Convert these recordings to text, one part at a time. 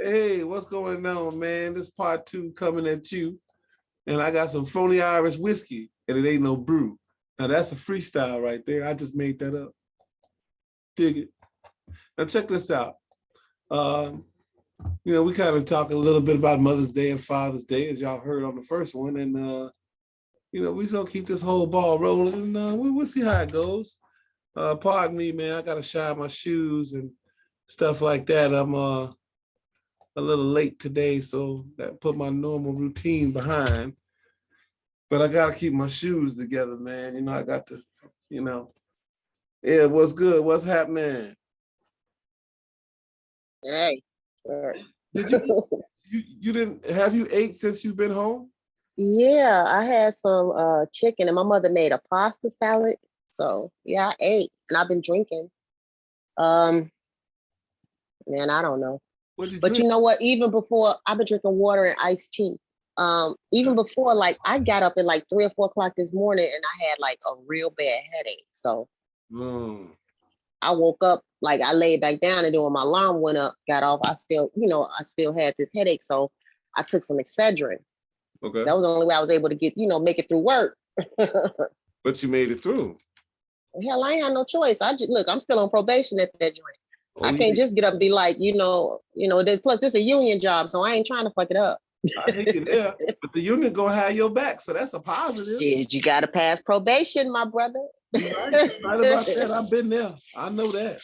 Hey, what's going on, man? This part two coming at you. And I got some phony Irish whiskey, and it ain't no brew. Now that's a freestyle right there. I just made that up. Dig it. Now check this out. We kind of talking a little bit about Mother's Day and Father's Day, as y'all heard on the first one. And we just gonna keep this whole ball rolling, and we'll see how it goes. Pardon me, man. I gotta shine my shoes and stuff like that. I'm a little late today, so that put my normal routine behind. But I gotta keep my shoes together, man. I got to, Yeah, what's good? What's happening? Hey. Did you didn't have you ate since you've been home? Yeah, I had some chicken and my mother made a pasta salad. So yeah, I ate and I've been drinking. Man, I don't know. What'd you But drink? you know what? Even before I've been drinking water and iced tea. Even before, like I got up at like 3 or 4 o'clock this morning and I had like a real bad headache. So I woke up, like I laid back down, and then when my alarm went up, got off, I still had this headache. So I took some Excedrin. Okay. That was the only way I was able to get, make it through work. But you made it through. Hell, I ain't had no choice. I'm still on probation at that joint. I can't just get up and be like, plus this is a union job, so I ain't trying to fuck it up. I hear you there, but the union gonna have your back, so that's a positive. You gotta pass probation, my brother. Right about that. I've been there. I know that.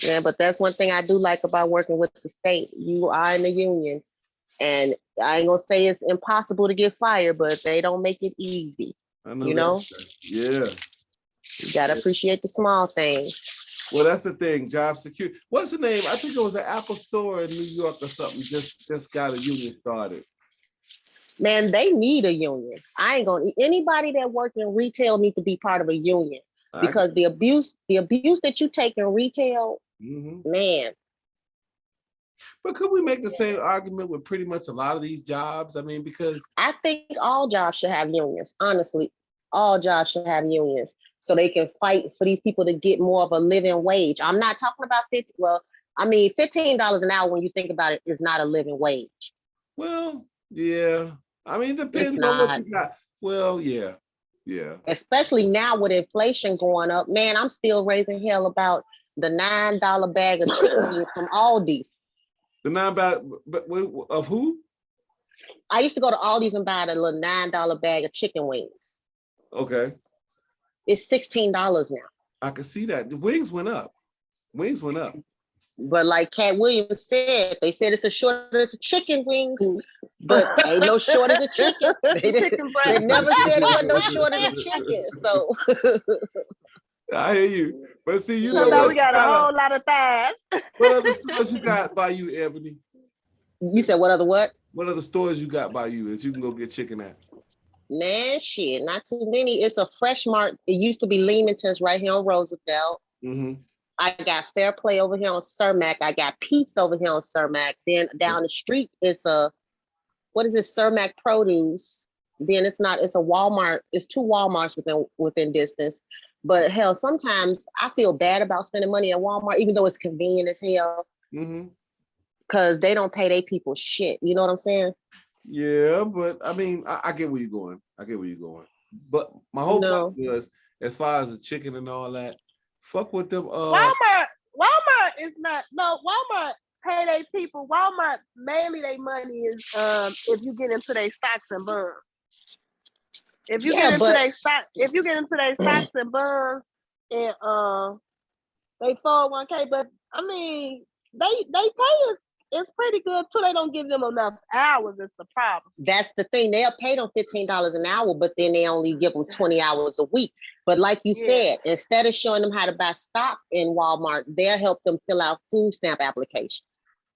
Yeah, but that's one thing I do like about working with the state. You are in the union, and I ain't gonna say it's impossible to get fired, but they don't make it easy. I know. Yeah. You gotta appreciate the small things. Well, that's the thing, job security. What's the name? I think it was an Apple store in New York or something. Just got a union started. Man, they need a union. Anybody that works in retail need to be part of a union, because the abuse that you take in retail, man. But could we make the same argument with pretty much a lot of these jobs? I mean, because I think all jobs should have unions. Honestly, all jobs should have unions so they can fight for these people to get more of a living wage. I'm not talking about $15 an hour, when you think about it, is not a living wage. Well, yeah. I mean, it depends on what you got. Well, yeah. Especially now with inflation going up, man, I'm still raising hell about the $9 bag of chicken wings from Aldi's. The $9 of who? I used to go to Aldi's and buy the little $9 bag of chicken wings. Okay. It's $16 now. I can see that. The wings went up. But like Cat Williams said, they said it's a shortage of chicken wings, but ain't no shortage of chicken. They never said it wasn't no shortage of chicken. So I hear you. But see, you know what? We got a whole lot of thighs. What other stores you got by you, Ebony? You said what other what? What other stores you got by you that you can go get chicken at? Man, shit, not too many. It's a Fresh Mart. It used to be Leamington's right here on Roosevelt. I got Fair Play over here on Cermak. I got Pete's over here on Cermak. Then down the street is Cermak Produce. Then it's a Walmart. It's 2 Walmarts within distance. But hell, sometimes I feel bad about spending money at Walmart, even though it's convenient as hell. Because they don't pay their people shit. You know what I'm saying? Yeah, but I mean, I get where you're going. But my whole point was, as far as the chicken and all that, fuck with them. Walmart is not. No, Walmart pay their people. Walmart mainly their money is if you get into their stocks and bonds. If you get into their stocks and bonds and they 401k, but I mean they pay us. It's pretty good too. They don't give them enough hours. It's the problem. That's the thing. They'll pay them $15 an hour, but then they only give them 20 hours a week. But like you said, instead of showing them how to buy stock in Walmart, they'll help them fill out food stamp applications.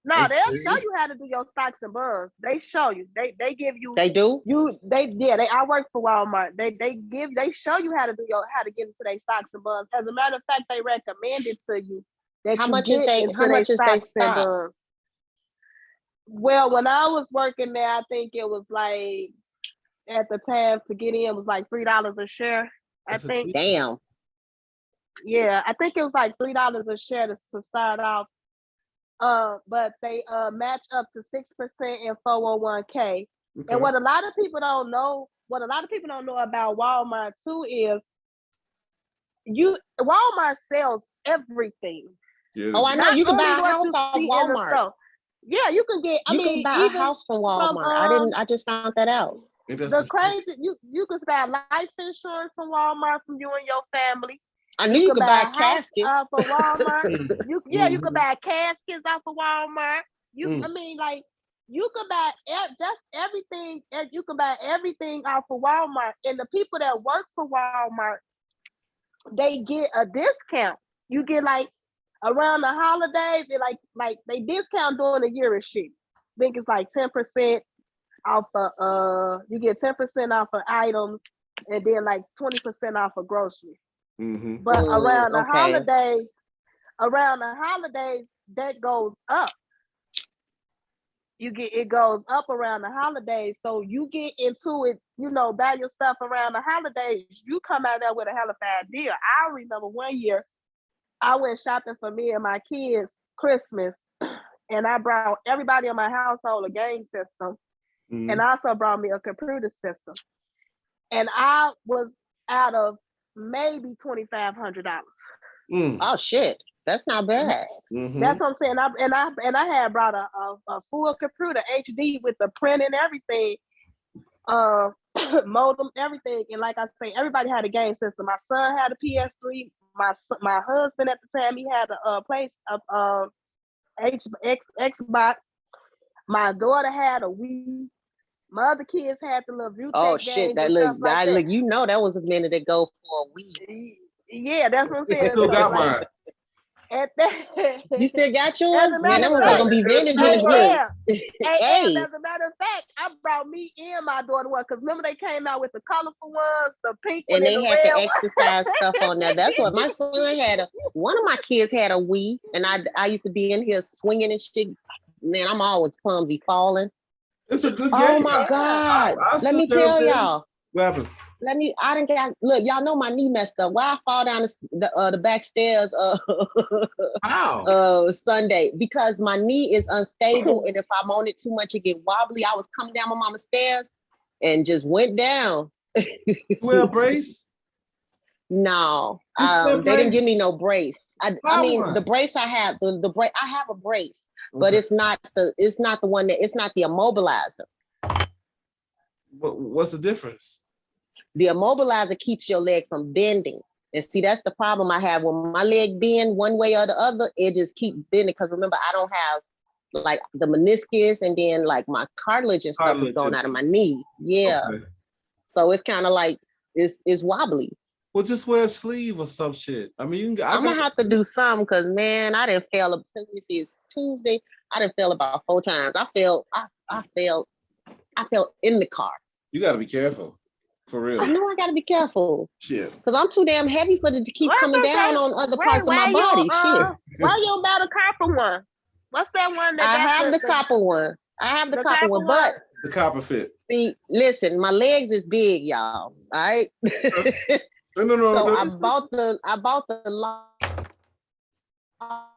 No, they'll show you how to do your stocks and bonds. They show you. They give you. They do. I work for Walmart. They show you how to get into their stocks and bonds. As a matter of fact, they recommend it to you. How much is they stock? Well, when I was working there, I think it was like, at the time to get in was like $3 a share. I think. Damn. Yeah, I think it was like $3 a share to start off. but they match up to 6% in 401k. Okay. And what a lot of people don't know about Walmart too is Walmart sells everything. Yeah. Oh, I know. You can buy a house off see in the Walmart. store. Yeah, you can get. You can buy a house from Walmart. I just found that out. The crazy, you can buy life insurance from Walmart from you and your family. I knew you could buy caskets off of Walmart. You can buy caskets off of Walmart. I mean, like, you can buy just everything. You can buy everything off of Walmart, and the people that work for Walmart, they get a discount. You get like around the holidays, they like they discount during the year and shit. I think it's like 10% off of you get 10% off of items, and then like 20% off of groceries. Mm-hmm. But around the holidays, that goes up. It goes up around the holidays. So you get into it, buy your stuff around the holidays. You come out there with a hell of a deal. I remember one year I went shopping for me and my kids Christmas, and I brought everybody in my household a game system, and also brought me a computer system. And I was out of maybe $2,500. Oh shit, that's not bad. Mm-hmm. That's what I'm saying. I had brought a full computer HD with the print and everything, modem, everything. And like I say, everybody had a game system. My son had a PS3. My husband at the time, he had a Xbox. My daughter had a Wii. My other kids had the little View. Oh shit, that look, that was a minute ago for a Wii. Yeah, that's what I'm saying. I still got mine. You still got yours? Man, that was fact, gonna be vintage hey, in the Hey, as a matter of fact, I brought me and my daughter one, because remember they came out with the colorful ones, the pink one, and they the had red the exercise stuff on there. That's what my son had. One of my kids had a Wii, and I used to be in here swinging and shit. Man, I'm always clumsy, falling. It's a good game. Oh my God! Let me tell y'all. What happened? Look, y'all know my knee messed up. Why I fall down the back stairs How? Sunday? Because my knee is unstable, and if I'm on it too much, it get wobbly. I was coming down my mama's stairs and just went down. You wear a brace? No, they didn't give me no brace. I mean, the brace I have, the brace, I have a brace, but it's not the one it's not the immobilizer. What's the difference? The immobilizer keeps your leg from bending. And see, that's the problem I have. When my leg bend one way or the other, it just keeps bending. Because remember, I don't have like the meniscus, and then like my cartilage and stuff is going out of my knee. Yeah. Okay. So it's kind of like, it's wobbly. Well, just wear a sleeve or some shit. I mean, I'm gonna have to do something, because man, I didn't fail. Since it's Tuesday, I didn't fail about 4 times. I failed in the car. You got to be careful. For real. I know I gotta be careful. Shit. Because I'm too damn heavy for it to keep coming down on other parts of my body. Shit. Why you about the copper one? What's that one that I have the copper one. I have the copper one, but the copper fit. See, listen, my legs is big, y'all. All right. No. I bought the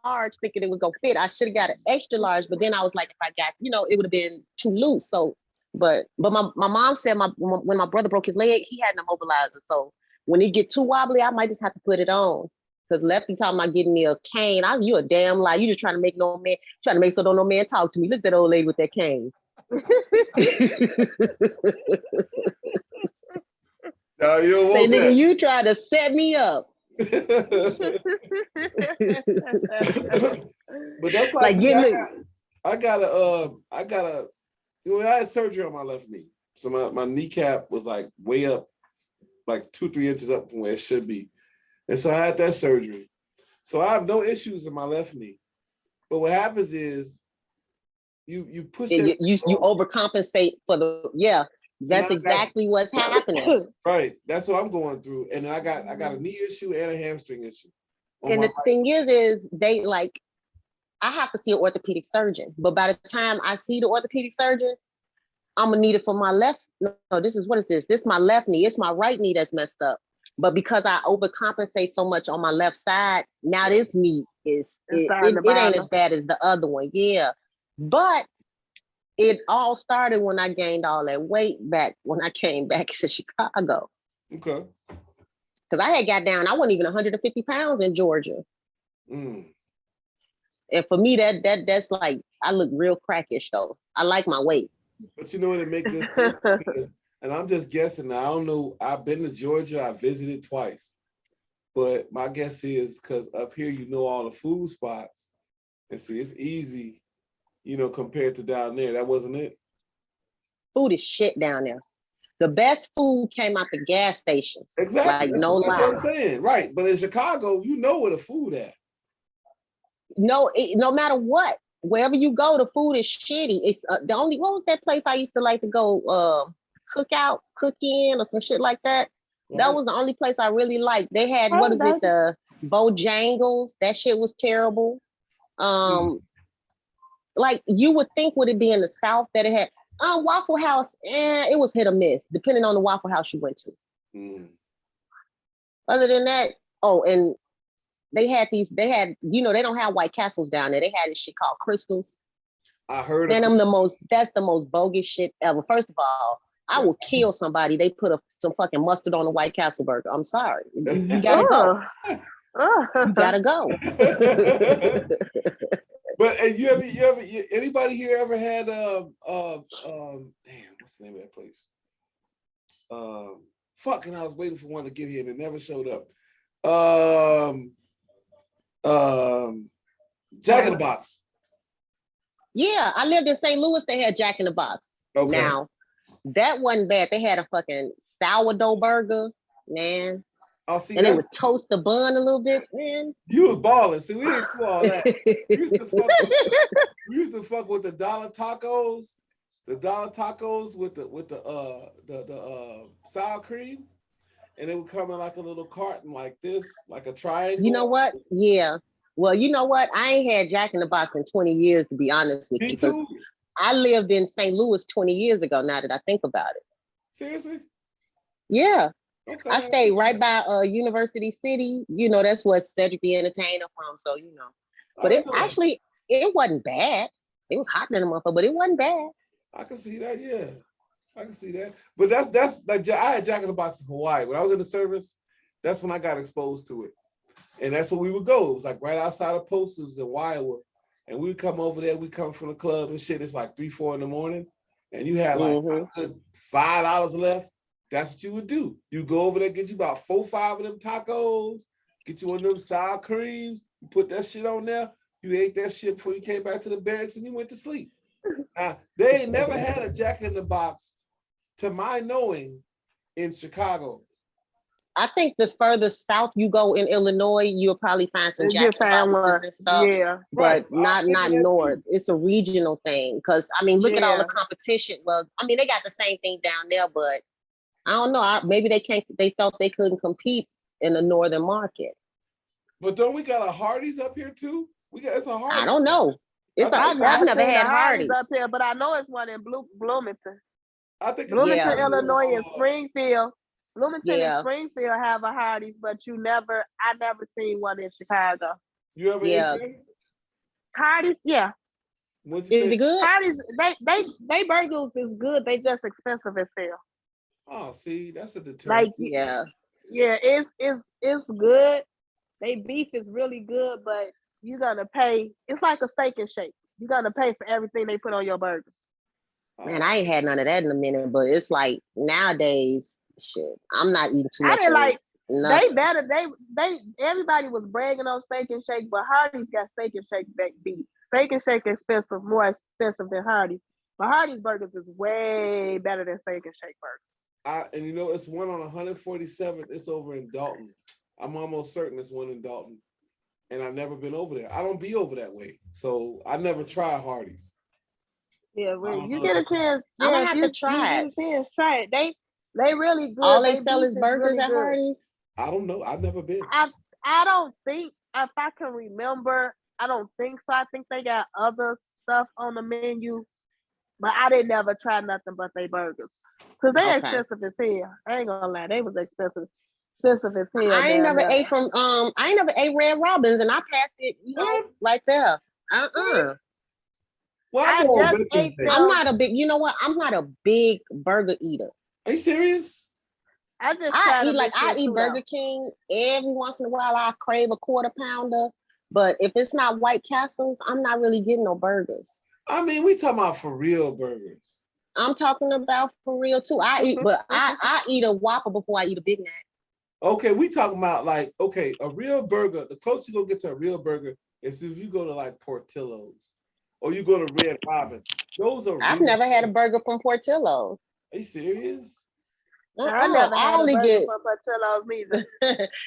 large thinking it was gonna fit. I should have got an extra large, but then I was like, if I got, it would have been too loose. So But my mom said when my brother broke his leg, he had an immobilizer. So when it get too wobbly, I might just have to put it on. Because Lefty talking about getting me a cane. You a damn lie. You just trying to make so no man talk to me. Look at that old lady with that cane. No, you don't want Say, nigga, that. you try to set me up. But that's like I gotta I had surgery on my left knee. So my kneecap was like way up, like 2-3 inches up from where it should be. And so I had that surgery. So I have no issues in my left knee. But what happens is you push it. You overcompensate for that's exactly what's happening. Right. That's what I'm going through. And I got a knee issue and a hamstring issue. And the thing is they like, I have to see an orthopedic surgeon. But by the time I see the orthopedic surgeon, I'm gonna need it for my left. No, what is this? This is my left knee. It's my right knee that's messed up. But because I overcompensate so much on my left side, now this meat it ain't as bad as the other one. Yeah. But it all started when I gained all that weight back when I came back to Chicago. Okay. Because I had got down, I wasn't even 150 pounds in Georgia. Mm. And for me, that's like, I look real crackish though. I like my weight. But you know what, it make good sense because, and I'm just guessing now, I don't know, I've been to Georgia, I visited twice. But my guess is because up here, you know all the food spots. And see, it's easy, you know, compared to down there. That wasn't it? Food is shit down there. The best food came out the gas stations. Exactly. Like, that's no lie. what I'm saying. Right. But in Chicago, you know where the food at. No, no matter what, wherever you go, the food is shitty. It's the only, what was that place I used to like to go cook in or some shit like that? Right. That was the only place I really liked. They had, the Bojangles. That shit was terrible. Like you would think would it be in the South that it had Waffle House, it was hit or miss, depending on the Waffle House you went to. Mm. Other than that, and they had, you know, they don't have White Castles down there. They had this shit called Crystals. I heard that's the most bogus shit ever. First of all, I will kill somebody. They put some fucking mustard on a White Castle burger. I'm sorry. You gotta go. You gotta go. But anybody here ever had damn, what's the name of that place? Fucking, I was waiting for one to get here and it never showed up. Jack in the Box. Yeah, I lived in St. Louis. They had Jack in the Box. Okay. Now, that wasn't bad. They had a fucking sourdough burger, man. Oh, see, and they would toast the bun a little bit, man. You was balling. See, we didn't do all that. We used to fuck with the dollar tacos. The dollar tacos with the sour cream. And it would come in like a little carton like this, like a triangle. You know what? Yeah. Well, you know what? I ain't had Jack in the Box in 20 years, to be honest with you. Because I lived in St. Louis 20 years ago, now that I think about it. Seriously? Yeah. Okay. I stayed right by University City. You know, that's what Cedric the Entertainer from, so you know. But it wasn't bad. It was hot in the motherfucker, but it wasn't bad. I can see that, yeah. I can see that. But that's like, I had Jack in the Box in Hawaii. When I was in the service, that's when I got exposed to it. And that's where we would go. It was like right outside of Posters in Wildwood. And we'd come over there, we come from the club and shit. It's like 3-4 in the morning. And you had like $5 left. That's what you would do. You go over there, get you about 4-5 of them tacos, get you one of them sour creams, you put that shit on there, you ate that shit before you came back to the barracks and you went to sleep. They ain't never had a Jack in the Box, to my knowing, in Chicago. I think the further south you go in Illinois, you'll probably find some Jack in the Boxes and stuff. Yeah, but not north. It's a regional thing. Because I mean, look at all the competition. Well, I mean, they got the same thing down there, but I don't know. Maybe they felt they couldn't compete in the northern market. But don't we got a Hardee's up here too? It's a Hardee's. I don't know. I've never had Hardee's up here, but I know it's one in Bloomington. I think Bloomington, Illinois, and Springfield. Bloomington and Springfield have a Hardee's, but I never seen one in Chicago. You ever ate them? Hardee's, yeah. Is it good? Hardee's, they burgers is good. They just expensive as hell. Oh, see, that's a deterrent. Like, yeah, it's good. They beef is really good, but you're gonna pay. It's like a Steak and Shake. You're gonna pay for everything they put on your burger. Man, I ain't had none of that in a minute, but it's like nowadays, shit, I'm not eating too much. I didn't like. Nothing. They better. They. Everybody was bragging on Steak and Shake, but Hardee's got Steak and Shake beef. Steak and Shake expensive, more expensive than Hardee's. But Hardee's burgers is way better than Steak and Shake burgers. And you know, it's one on 147th. It's over in Dalton. I'm almost certain it's one in Dalton. And I've never been over there. I don't be over that way. So I never try Hardee's. Yeah, well, you get a chance. I'm gonna have to try it. Try it. They really good. All they sell is burgers at Hardee's? I don't know. I've never been. I don't think, if I can remember, I don't think so. I think they got other stuff on the menu. But I didn't never try nothing but they burgers. Because they expensive as hell. I ain't gonna lie, they was expensive. expensive as hell. I ain't down never there. ate from I ain't never ate Red Robins, and I passed it, What? right there. What? Well, I go on just Veterans ate Day. them. I'm not a big, you know what? I'm not a big burger eater. Are you serious? I just I tried eat them like this year I eat too, Burger King every once in a while. I crave a quarter pounder, but if it's not White Castles, I'm not really getting no burgers. I mean, we talking about for real burgers. I'm talking about for real too. I eat, but I eat a Whopper before I eat a Big Mac. Okay, we talking about like, okay, a real burger. The closer you go get to a real burger is if you go to like Portillo's or you go to Red Robin. Those are I've real never had a burgers. burger from Portillo's. Are you serious? I never I had a only burger get from Portillo's neither.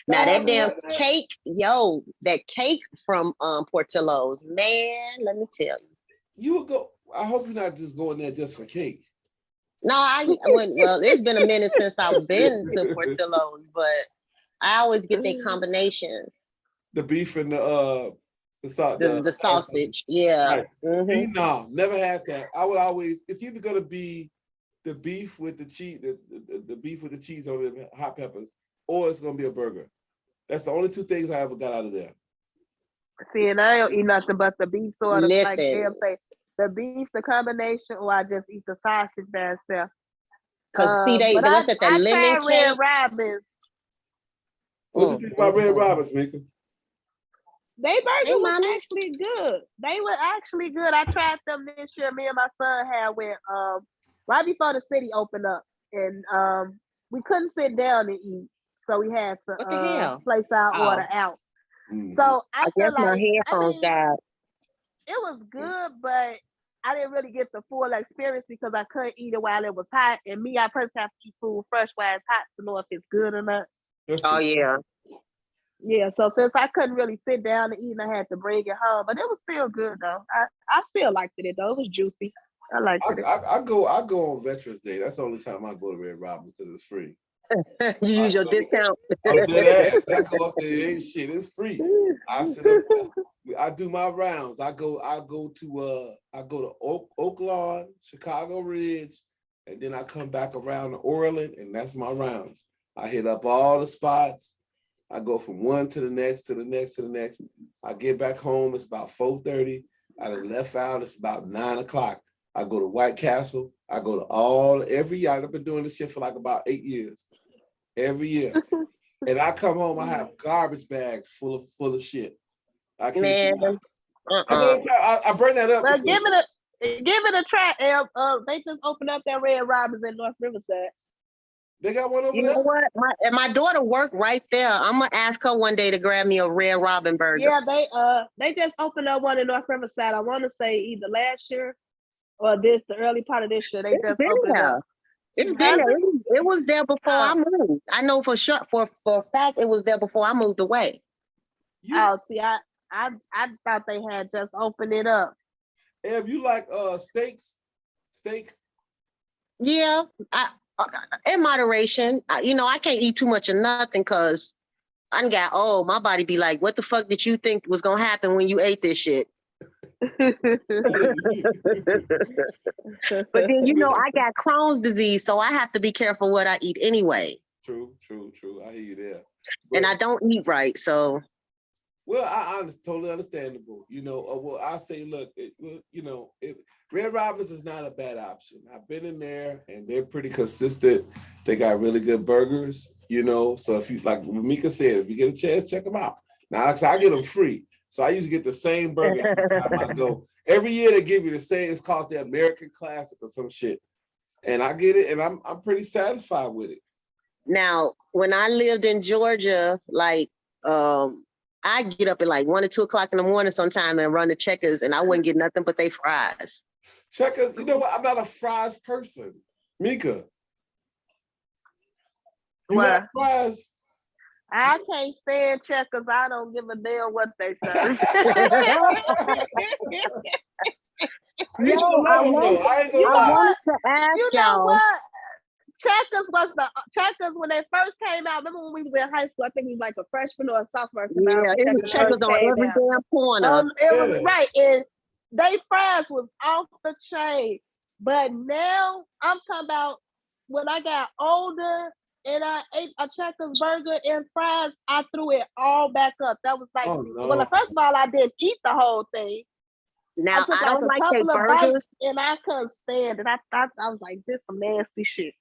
now that haven't damn had that? cake, that cake from Portillo's, man. Let me tell you. You would go. I hope you're not just going there just for cake. No, I went. Well, it's been a minute since I've been to Portillo's, but I always get their combinations. The beef and The sausage, yeah. Right. Mhm. No, never had that. I would always. It's either gonna be the beef with the cheese, the beef with the cheese on the hot peppers, or it's gonna be a burger. That's the only two things I ever got out of there. See, and I don't eat nothing but the beef sort of like Listen, they'll say the beef, the combination, or I just eat the sausage by itself. because see, But what's that? The I lemon tried Red cake. Robins. What you think about Red Robins, Mika? They Hey, burger was mommy. actually good. They were actually good. I tried them this year. Me and my son had went right before the city opened up, and we couldn't sit down and eat, so we had What the to hell? place our Oh, order out. Mhm. So I I feel guess my like headphones died. it was good, but I didn't really get the full experience because I couldn't eat it while it was hot. And me, I personally have to eat food fresh while it's hot to know if it's good or not. That's Oh true. yeah. Yeah, so since I couldn't really sit down and eat, and I had to bring it home, but it was still good though. I still liked it though. It was juicy. I liked it. I go on Veterans Day. That's the only time I go to Red Robin because it's free. You use your discount. I'm dead ass. I go up there, ain't shit. It's free. I sit up there. I do my rounds. I go to Oak Lawn, Chicago Ridge, and then I come back around to Orland, and that's my rounds. I hit up all the spots. I go from one to the next, to the next, to the next. I get back home. It's about 4:30. I done left out. It's about 9 o'clock. I go to White Castle. I go to every year. I've been doing this shit for like about 8 years. Every year. And I come home, I have garbage bags full of shit. I can't. Man, I bring that up. But give it a try. They just opened up that Red Robins in North Riverside. They got one over you there. know what? My daughter worked right there. I'm gonna ask her one day to grab me a Red Robin burger. Yeah, they just opened up one in North Riverside. I want to say either last year or the early part of this year. They just opened up. It's been there. It was there before I moved. I know for sure, for a fact, it was there before I moved away. See, I thought they had just opened it up. If you like steak. Yeah, in moderation. I can't eat too much of nothing because I done got old. My body be like, what the fuck did you think was gonna happen when you ate this shit? But then I got Crohn's disease, so I have to be careful what I eat anyway. True. I hear you there. And I don't eat right, so. Well, I totally understandable. Well, I say, look, Red Robins is not a bad option. I've been in there, and they're pretty consistent. They got really good burgers, So if you, like Mika said, if you get a chance, check them out. Now, I get them free, so I usually get the same burger every time I go. Every year they give you the same. It's called the American Classic or some shit, and I get it, and I'm pretty satisfied with it. Now, when I lived in Georgia, I get up at like 1 or 2 o'clock in the morning sometime and run to Checkers, and I wouldn't get nothing but they fries. Checkers, you know what? I'm not a fries person. Mika. You like fries? I can't stand Checkers. I don't give a damn what they say. I wanted to ask y'all. Checkers when they first came out. Remember when we was in high school? I think we was like a freshman or a sophomore. Yeah, it was Checkers on every damn corner. It was right, and they fries was off the chain. But now I'm talking about when I got older and I ate a Checkers burger and fries. I threw it all back up. That was like, well, first of all, I didn't eat the whole thing. Now, I don't like their couple of burgers. bites and I couldn't stand it. I thought, I was like, this some nasty shit.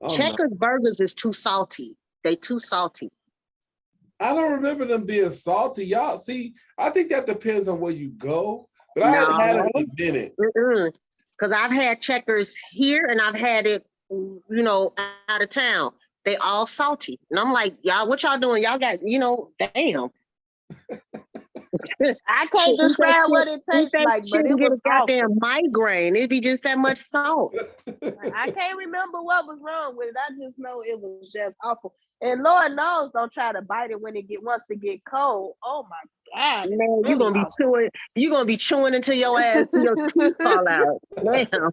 Checkers burgers is too salty. They too salty. I don't remember them being salty. Y'all see, I think that depends on where you go, but I haven't had it in a minute. Because I've had Checkers here and I've had it, you know, out of town. They all salty. And I'm like, y'all, what y'all doing? Y'all got, you know, damn. I can't describe what it tastes like, but it was a goddamn migraine. It'd be just that much salt. I can't remember what was wrong with it. I just know it was just awful. And Lord knows, don't try to bite it when once it get cold. Oh my God. Man, you're gonna be chewing. You're gonna be chewing until your ass, till your teeth fall out. Damn.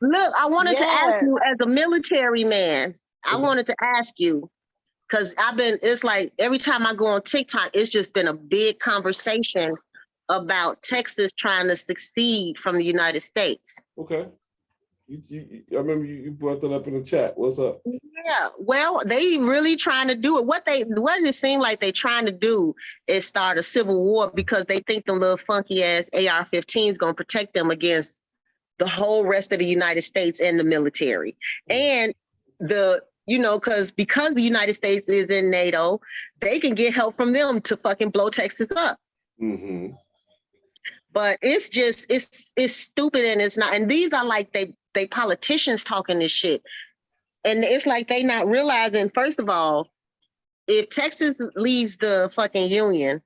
Look, I wanted to ask you as a military man, I wanted to ask you, because it's like every time I go on TikTok, it's just been a big conversation about Texas trying to succeed from the United States. Okay. I remember you brought that up in the chat. What's up? Yeah, well, they really trying to do it. What it seems like they trying to do is start a civil war because they think the little funky ass AR-15 gonna protect them against the whole rest of the United States and the military. And because the United States is in NATO, they can get help from them to fucking blow Texas up. Mm-hmm. But it's just, it's stupid and it's not. And these are like they politicians talking this shit. And it's like they not realizing, first of all, if Texas leaves the fucking union,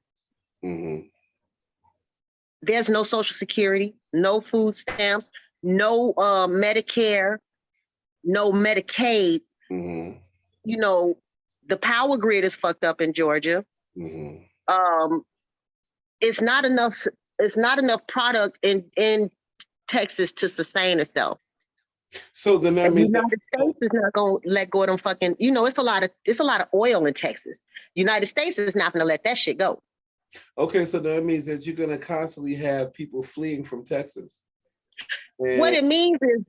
there's no Social Security, no food stamps, no Medicare, no Medicaid. You know, the power grid is fucked up in Georgia. It's not enough product in Texas to sustain itself. So then that the means United States is not gonna let go of them fucking, it's a lot of oil in Texas. United States is not gonna let that shit go. Okay, so that means that you're gonna constantly have people fleeing from Texas. And what it means is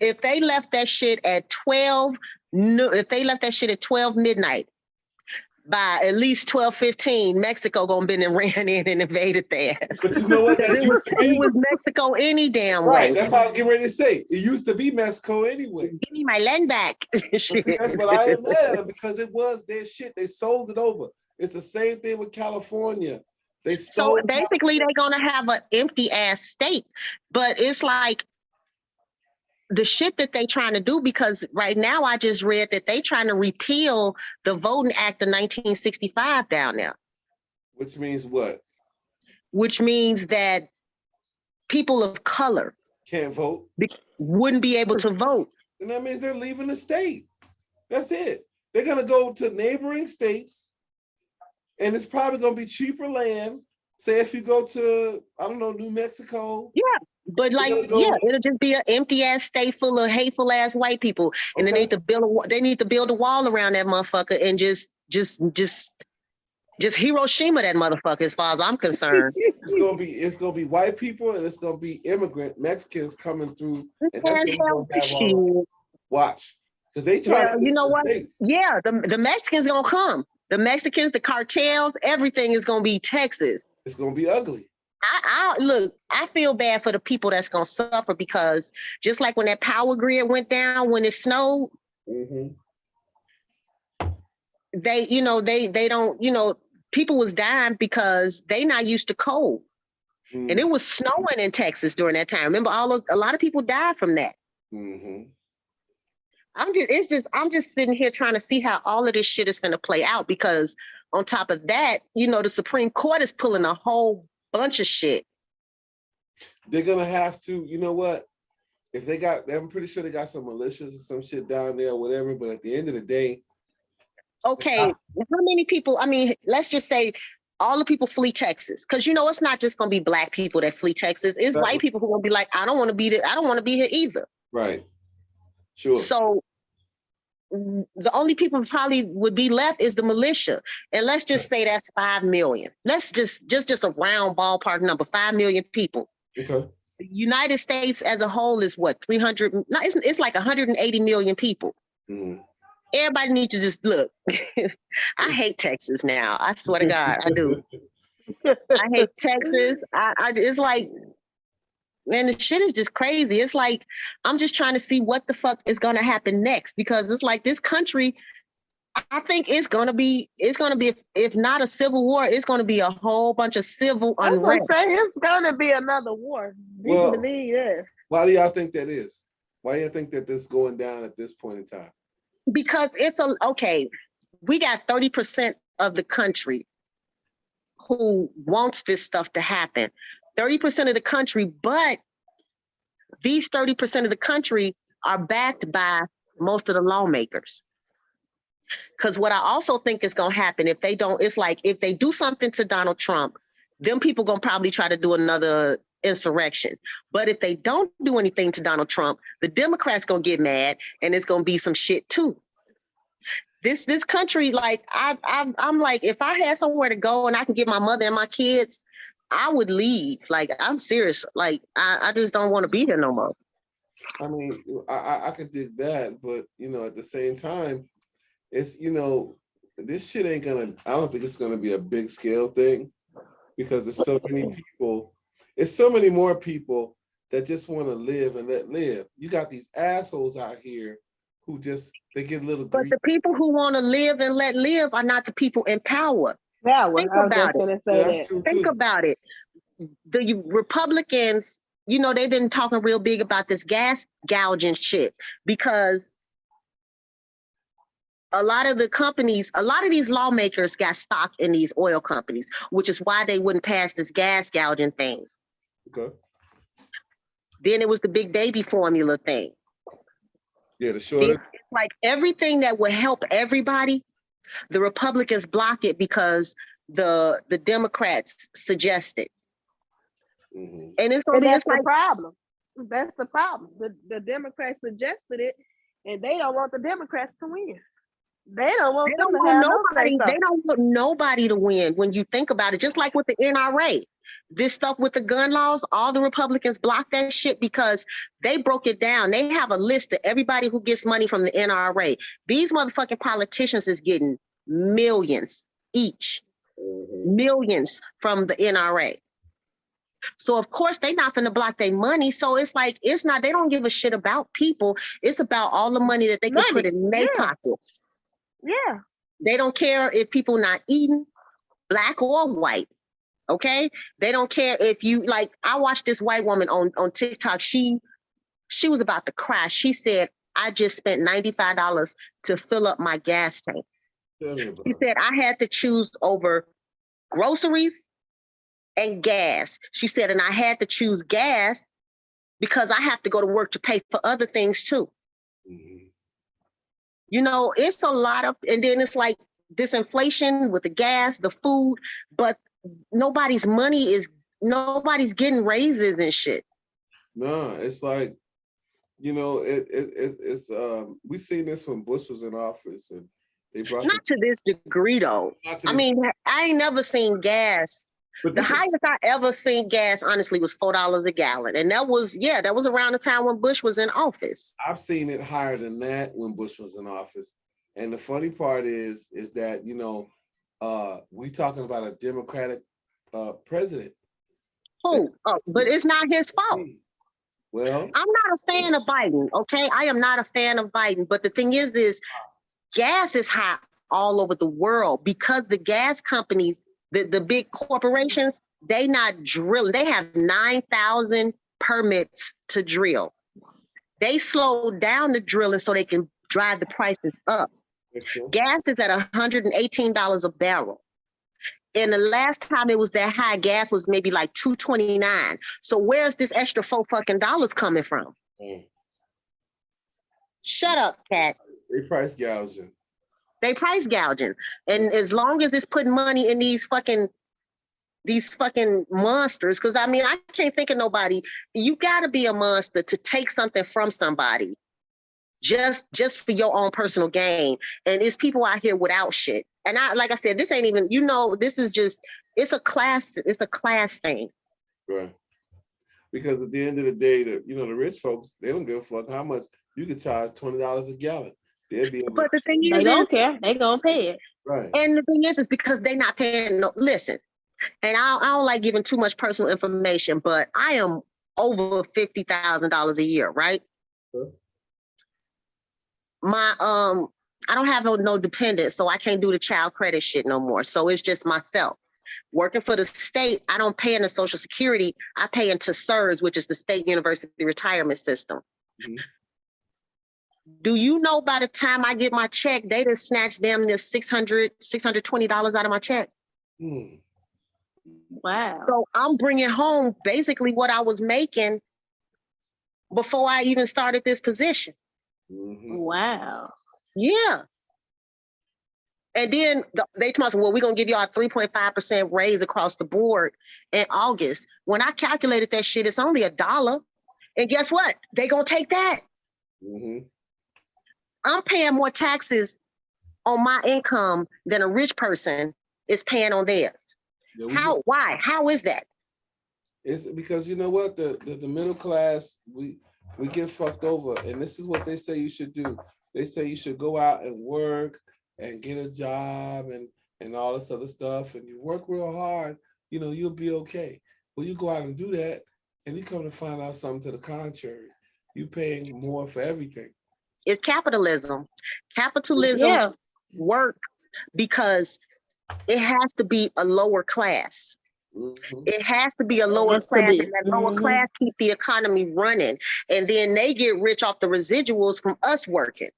if they left that shit at 12 midnight, by at least 12:15, Mexico gonna been and ran in and invaded their ass. But you know what? It was Mexico any damn way. Right, that's what I was getting ready to say. It used to be Mexico anyway. Give me my land back. Shit. But I ain't mad at them because it was their shit. They sold it over. It's the same thing with California. So basically they're gonna have an empty ass state. But it's like the shit that they trying to do, because right now I just read that they trying to repeal the Voting Act of 1965 down there. Which means what? Which means that people of color can't vote, wouldn't be able to vote. And that means they're leaving the state. That's it. They're gonna go to neighboring states, and it's probably gonna be cheaper land. Say if you go to, I don't know, New Mexico. Yeah. But it'll just be an empty ass state full of hateful ass white people, and they need to build a wall around that motherfucker and just Hiroshima that motherfucker. As far as I'm concerned, it's gonna be white people and it's gonna be immigrant Mexicans coming through. And that's watch, because they try. You know what? Yeah, the Mexicans gonna come. The Mexicans, the cartels, everything is gonna be Texas. It's gonna be ugly. I feel bad for the people that's gonna suffer, because just like when that power grid went down when it snowed, they don't, people was dying because they not used to cold, and it was snowing in Texas during that time. Remember, a lot of people died from that. I'm just sitting here trying to see how all of this shit is going to play out, because on top of that, the Supreme Court is pulling a whole bunch of shit. They're gonna have to, you know what? I'm pretty sure they got some militias or some shit down there or whatever, but at the end of the day. Okay, how many people, let's just say all the people flee Texas. Because it's not just gonna be black people that flee Texas. It's white people who are gonna be like, I don't want to be there, I don't want to be here either. Right. Sure. So the only people probably would be left is the militia. And let's just say that's 5 million. Let's just a round ballpark number, 5 million people. Okay. The United States as a whole is what, 300? No, it's like 180 million people. Everybody needs to just look. I hate Texas now. I swear to God, I do. I hate Texas. It's like, man, the shit is just crazy. It's like, I'm just trying to see what the fuck is going to happen next, because it's like this country, I think it's going to be, if not a civil war, it's going to be a whole bunch of civil unrest. I was going to say, it's going to be another war. People believe that. Why do y'all think that is? Why do you think that this is going down at this point in time? Because okay, we got 30% of the country who wants this stuff to happen. 30% of the country, but these 30% of the country are backed by most of the lawmakers. Because what I also think is going to happen if they don't, it's like if they do something to Donald Trump, them people going to probably try to do another insurrection. But if they don't do anything to Donald Trump, the Democrats going to get mad and it's going to be some shit too. This country, like I'm like, if I had somewhere to go and I can get my mother and my kids, I would leave. Like, I'm serious. Like, I just don't want to be here no more. I mean, I could dig that, but at the same time, it's this shit ain't gonna. I don't think it's gonna be a big scale thing, because there's so many people. It's so many more people that just want to live and let live. You got these assholes out here who just they get a little. But the people who want to live and let live are not the people in power. Yeah, think about it. Think about it. The Republicans, they've been talking real big about this gas gouging shit, because a lot of the companies, a lot of these lawmakers got stock in these oil companies, which is why they wouldn't pass this gas gouging thing. Okay. Then it was the big baby formula thing. Yeah, the shortage. It's like everything that would help everybody, the Republicans block it because the Democrats suggest it. Mm-hmm. And it's gonna be the problem. That's the problem. The Democrats suggested it, and they don't want the Democrats to win. They don't want them to have nobody. They don't want nobody to win when you think about it. Just like with the NRA, this stuff with the gun laws, all the Republicans blocked that shit because they broke it down. They have a list of everybody who gets money from the NRA. These motherfucking politicians is getting millions each, millions from the NRA. So of course they're not going to block their money. So it's like, they don't give a shit about people. It's about all the money that they can put in their pockets. Yeah. They don't care if people not eating, black or white. Okay. They don't care if you, like, I watched this white woman on TikTok. She was about to crash. She said, I just spent $95 to fill up my gas tank. She said, I had to choose over groceries and gas. She said, and I had to choose gas because I have to go to work to pay for other things too. Mm-hmm. It's a lot of, and then it's like this inflation with the gas, the food, but nobody's getting raises and shit. No, it's like, it's we seen this when Bush was in office, and they brought not to this degree though. I mean, I ain't never seen gas. But the highest I ever seen gas, honestly, was $4 a gallon. And that was around the time when Bush was in office. I've seen it higher than that when Bush was in office. And the funny part is that, we talking about a Democratic president. Oh, but it's not his fault. Well, I'm not a fan of Biden, okay? I am not a fan of Biden. But the thing is gas is high all over the world because the gas companies, the big corporations, they not drilling. They have 9,000 permits to drill. They slowed down the drilling so they can drive the prices up. Gas is at $118 a barrel. And the last time it was that high, gas was maybe like $2.29. So where's this extra $4 coming from? Shut up, Cat. They price gouging. They price gouging. And as long as it's putting money in these fucking monsters, because I mean, I can't think of nobody. You got to be a monster to take something from somebody just for your own personal gain. And it's people out here without shit. And like I said, this ain't even, this is just, it's a class thing. Right. Because at the end of the day, the rich folks, they don't give a fuck how much you could charge $20 a gallon. But the thing they is, don't care. They gonna pay it. Right. And the thing is because they not paying. No, listen, and I don't like giving too much personal information, but I am over $50,000 a year, right? Huh? My I don't have no dependents, so I can't do the child credit shit no more. So it's just myself. Working for the state, I don't pay into Social Security. I pay into SERS, which is the State University Retirement System. Mm-hmm. Do you know by the time I get my check, they just snatch them this $620 out of my check? Mm. Wow. So I'm bringing home basically what I was making before I even started this position. Mm-hmm. Wow. Yeah. And then they told us, well, we're going to give you all 3.5% raise across the board in August. When I calculated that shit, it's only $1. And guess what? They going to take that. Mm-hmm. I'm paying more taxes on my income than a rich person is paying on theirs. Yeah, why? How is that? It's because you know what? The middle class, we get fucked over. And this is what they say you should do. They say you should go out and work and get a job and all this other stuff. And you work real hard, you know, you'll be okay. Well, you go out and do that, and you come to find out something to the contrary. You're paying more for everything. It's capitalism. Capitalism works because it has to be a lower class. Mm-hmm. It has to be a lower class, and that lower class keep the economy running. And then they get rich off the residuals from us working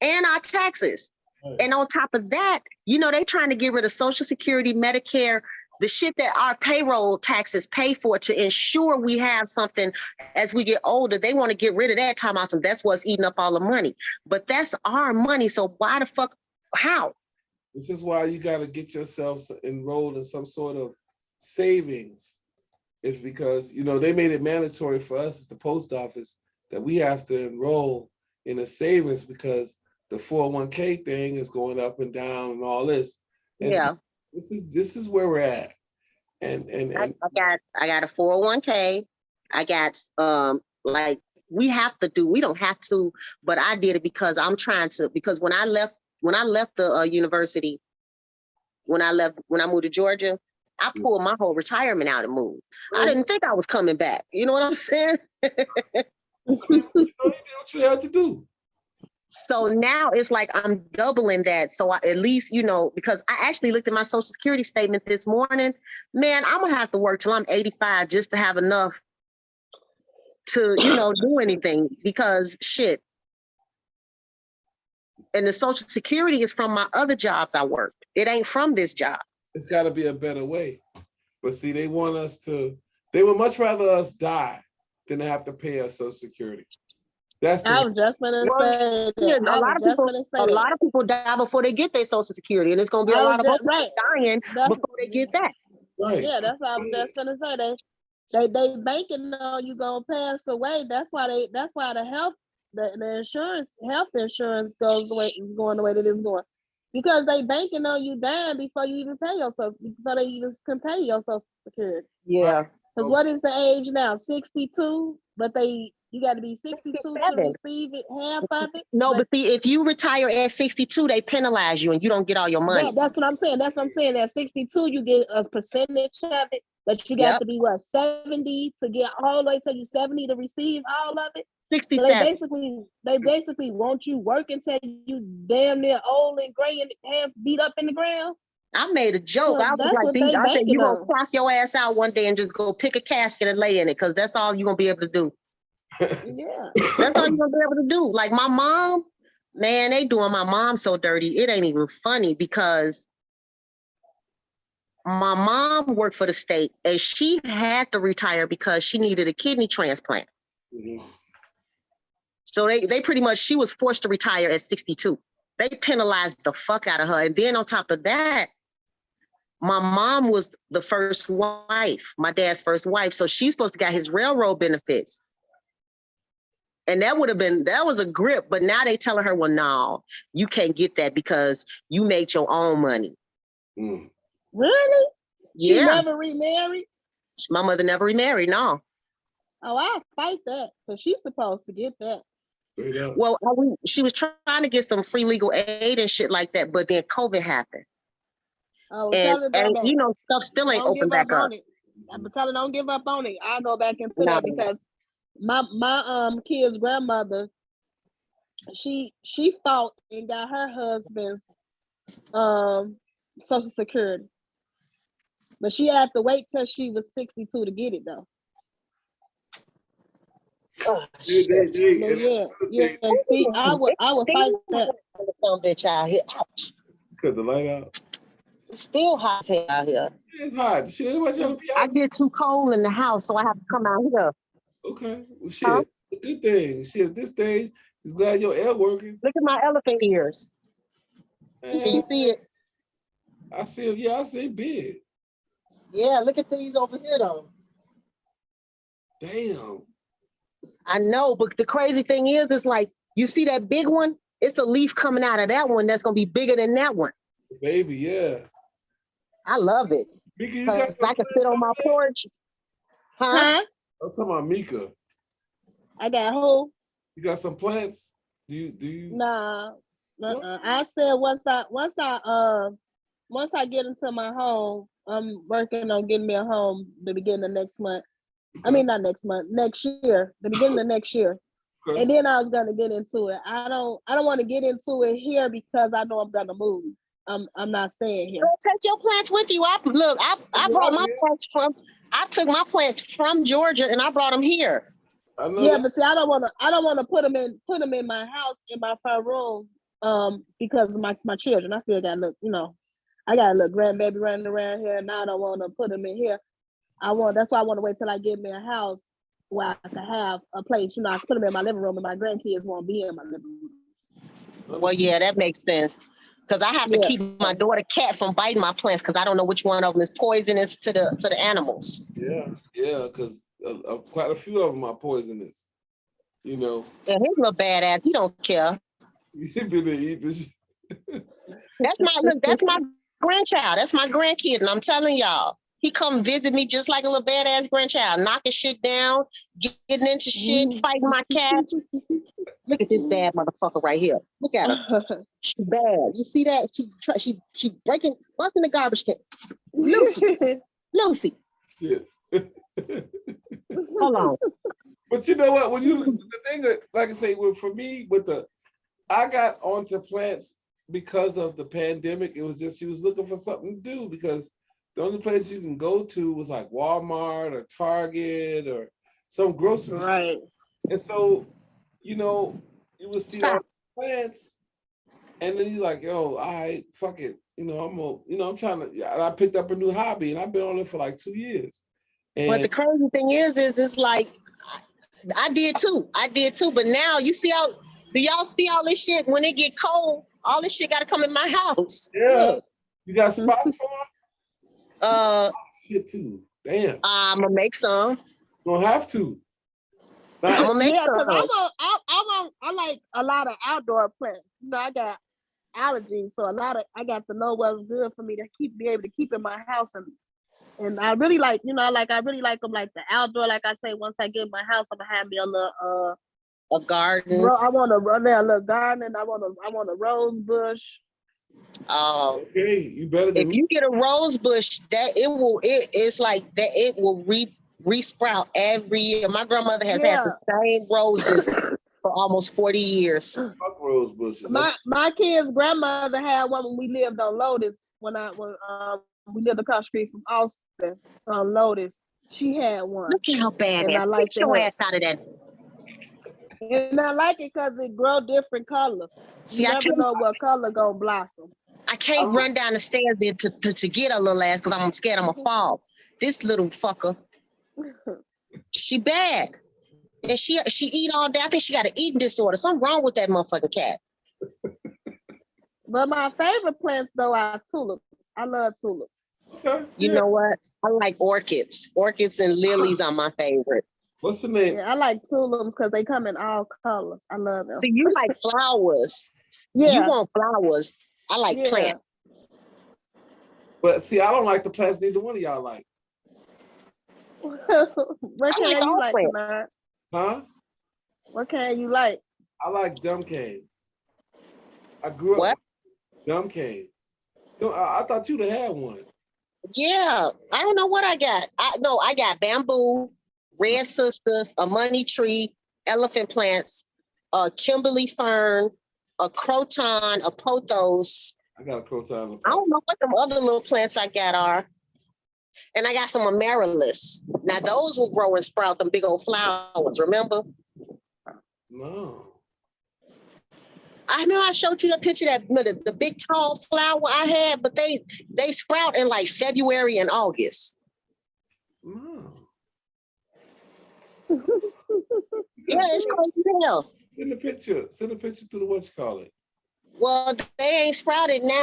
and our taxes. Right. And on top of that, you know, they trying to get rid of Social Security, Medicare, the shit that our payroll taxes pay for to ensure we have something as we get older. They want to get rid of that. Time out. That's what's eating up all the money. But that's our money. So why the fuck? How? This is why you got to get yourself enrolled in some sort of savings. It's because, you know, they made it mandatory for us at the post office that we have to enroll in a savings because the 401k thing is going up and down and all this. And yeah. So this is where we're at. And I got a 401k. I got like we don't have to, but I did it because I'm trying to, because when I left the university, when I moved to Georgia, I pulled my whole retirement out and moved. I didn't think I was coming back. You know what I'm saying? You did what you had to do. So now it's like I'm doubling that. So I, at least, you know, because I actually looked at my Social Security statement this morning. Man, I'm gonna have to work till I'm 85 just to have enough to, you know, do anything because shit. And the Social Security is from my other jobs I worked. It ain't from this job. It's got to be a better way. But see, they would much rather us die than to have to pay us Social Security. I was just gonna say that. A lot of people die before they get their Social Security, and it's gonna be a lot of people dying before they get that. Right. Yeah, that's what I was just gonna say. They banking on you gonna pass away. That's why the health insurance going the way that it's going. Because they banking on you dying before you even pay your Social, before they even can pay your Social Security. Yeah. Because what is the age now? 62, but you got to be 62 to receive it, half of it. No, but see, if you retire at 62, they penalize you and you don't get all your money. That's what I'm saying. At 62, you get a percentage of it, but you got to be 70 to get all the way till you 70 to receive all of it. 67. So they basically want you working till you damn near old and gray and half beat up in the ground. I made a joke. I was like, I said, you're going to clock your ass out one day and just go pick a casket and lay in it because that's all you're going to be able to do. Yeah. That's all you're going to be able to do. Like my mom, man, they doing my mom so dirty. It ain't even funny because my mom worked for the state and she had to retire because she needed a kidney transplant. Mm-hmm. So they pretty much, she was forced to retire at 62. They penalized the fuck out of her. And then on top of that, my mom was the first wife, my dad's first wife. So she's supposed to get his railroad benefits. And that was a grip. But now they telling her, well, no, you can't get that because you made your own money. Mm. Really? Yeah. She never remarried? My mother never remarried, no. Oh, I'll fight that because she's supposed to get that. Well, she was trying to get some free legal aid and shit like that, but then COVID happened. And you know, stuff still ain't opened back up. I'm telling, don't give up on it. I'll go back into that because my kid's grandmother, she fought and got her husband's Social Security, but she had to wait till she was 62 to get it though. Oh, yeah. See, I would fight that. Some bitch out here. Ouch. Cut the light out. It's still hot as hell out here. It's hot. Shit, I get too cold in the house, so I have to come out here. Okay. Well, shit. Good thing. Shit, at this stage, is glad your air working. Look at my elephant ears. Can you see it? I see it. Yeah, I see it big. Yeah, look at these over here, though. Damn. I know, but the crazy thing is, it's like, you see that big one? It's a leaf coming out of that one that's going to be bigger than that one. Baby, yeah. I love it. Because I can sit on my porch. Huh? I was talking about Mika. I got who? You got some plants? Do you? Nah. I said once I get into my home, I'm working on getting me a home the beginning of next month. I mean, not next month, next year, the beginning of next year. Okay. And then I was gonna get into it. I don't want to get into it here because I know I'm gonna move. I'm not staying here. Take your plants with you. I brought my plants I took my plants from Georgia and I brought them here. Yeah, but see, I don't want to put them in my house in my front room because of my children. I still got I got a little grandbaby running around here, and I don't want to put them in here. That's why I want to wait till I get me a house where I can have a place. I put them in my living room, and my grandkids won't be in my living room. Well, yeah, that makes sense. Because I have to keep my daughter cat from biting my plants because I don't know which one of them is poisonous to the animals. Yeah, because quite a few of them are poisonous. And he's a badass. He don't care. He been to eat this. That's my grandchild. That's my grandkid, and I'm telling y'all, he come visit me just like a little badass grandchild, knocking shit down, getting into shit, fighting my cats. Look at this bad motherfucker right here. Look at her. She bad. You see that? She busting the garbage can. Lucy. Yeah. Hold on. But you know what? The thing that, like I say, for me, I got onto plants because of the pandemic. It was just she was looking for something to do because the only place you can go to was like Walmart or Target or some grocery store. Right. And so, you would see all the plants, and then you're like, yo, all right, fuck it. I'm trying to, I picked up a new hobby and I've been on it for like 2 years. But the crazy thing is it's like, I did too. But now do y'all see all this shit when it get cold? All this shit got to come in my house. Yeah. Look. You got spots for it? Shit too. Damn. I'm gonna make some. Don't have to. I'm gonna make some. I like a lot of outdoor plants. I got allergies, so I got to know what's good for me to be able to keep in my house, and I really like, I really like them, like the outdoor. Like I say, once I get in my house, I'm gonna have me a little a garden. I want to run there a little garden. I want a rose bush. Okay, you better. If you get a rose bush, it's like that. It will re-sprout every year. My grandmother has had the same roses for almost 40 years. Fuck rose bushes. My kid's grandmother had one when we lived on Lotus. When we lived across the street from Austin on Lotus, she had one. Look at how bad I like your ass out of that. And I like it because it grow different colors. You never know what color gonna blossom. I can't run down the stairs there to get a little ass because I'm scared I'm gonna fall. This little fucker, she bad. And she eat all day. I think she got an eating disorder. Something wrong with that motherfucking cat. But my favorite plants though are tulips. I love tulips. You know what? I like orchids. Orchids and lilies are my favorite. What's the name? Yeah, I like tulips because they come in all colors. I love them. So you like flowers. Yeah. You want flowers. I like plants. But see, I don't like the plants neither one of y'all like. What kind you like, Bernard? Huh? What kind you like? I like dumb canes. I grew up What? with dumb canes. No, I thought you'd have had one. Yeah, I don't know what I got. I got bamboo, red sisters, a money tree, elephant plants, a Kimberly fern, a croton, a pothos. I got a croton. I don't know what them other little plants I got are. And I got some amaryllis. Now those will grow and sprout them big old flowers, remember? No. I know I showed you the picture that the big tall flower I had, but they sprout in like February and August. No. Yeah, it's crazy as hell. Send a picture. Send a picture to the what you call it. Well, they ain't sprouted now.